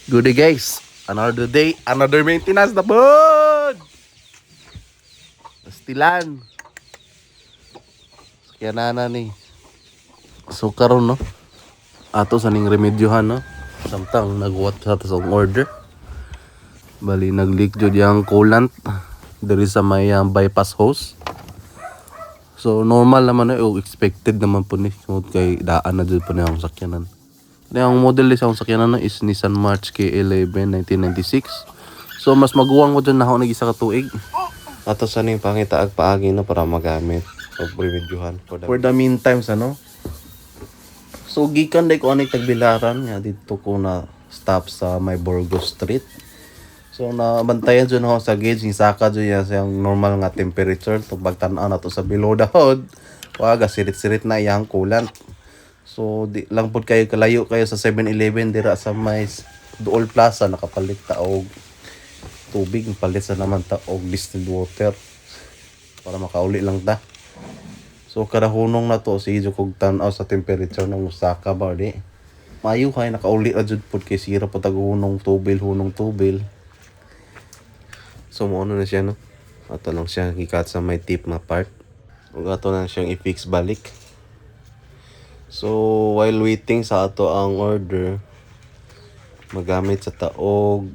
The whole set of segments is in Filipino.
Good day guys. Another day, another maintenance na pod. Pastilan. Kaya na ni. So karon no. Ato sa ning remedyohan no. Samtang nagwat sa tasong order. Bali nag-leak jud yang coolant diri sa may bypass hose. So normal naman o expected naman po ni. Sumod kay daan na jud po na ang sakyanan. Ang model sa akong sakyanan is Nissan March K11 1996. So mas maguwang ko dyan na ako nag-isa ka tuig. Ato sa ning pangitaag paagi na para magamit o remedyohan for the meantime ano. So gikan day ko anig tagbilaran nga dito ko na stop sa may Burgos Street. So nabantayan dyan ako sa gauge ni saka dyan yung normal nga temperature to pagtan-aw na to sa below the hood. Waga sirit-sirit na iyang coolant. So di lang pud kayo kalayo kayo sa 7-Eleven dira sa may Dool Plaza nakapalit ta og tubig, palit sa naman ta og distilled water para makauli lang ta. So kada hunong na to si kog tan-aw sa temperature ng Osaka ba di. Mayo kay nakauli ra jud pud kay sira pa tag hunong tubil. So mo na siya no. Ato lang siya gikat sa may tip na part. Ug ato na siyang i-fix balik. So while waiting sa ato ang order, magamit sa taog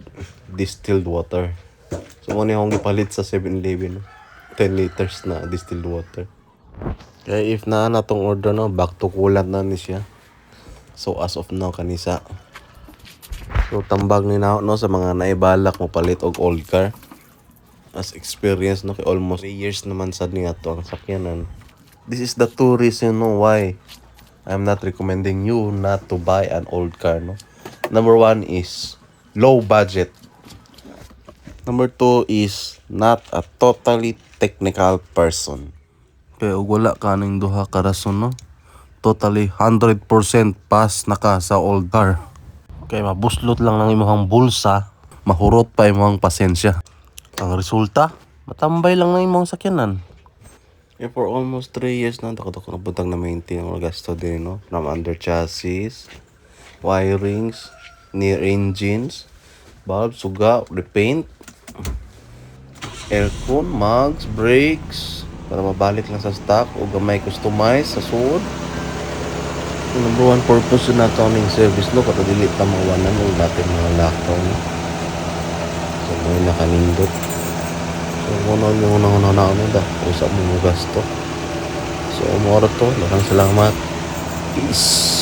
distilled water. So mo ni akong gipalit sa 7-Eleven, 10 liters na distilled water. Kaya if na tong order no, back to coolant na ni siya. So as of now kanisa. So tambag ni na no sa mga naibalak mo palit og old car. As experience no kay almost 3 years naman sad ni ato ang sakyanan. This is the two reason no why I'm not recommending you not to buy an old car no. Number 1 is low budget. Number 2 is not a totally technical person. Kaya wala ka ning duha ka rason no. Totally 100% pass na ka sa old car. Kaya mabuslot lang ng imong bulsa, mahurot pa imong pasensya. Ang resulta, matambay lang ng imong sakyanan. Yeah, for almost 3 years na ako nabutang na maintain ang gasto din no. From under chassis, wirings, near engines, bulb, suga, repaint, aircon, mugs, brakes, para mabalik lang sa stock o gamay customize sa suod. Yung number 1 purpose na ito ng service no, kata dili ta mawanan o natin mga lakaw no. So may nakanindot. So muna na usap mo gasto. So moro to, daghang salamat. Peace.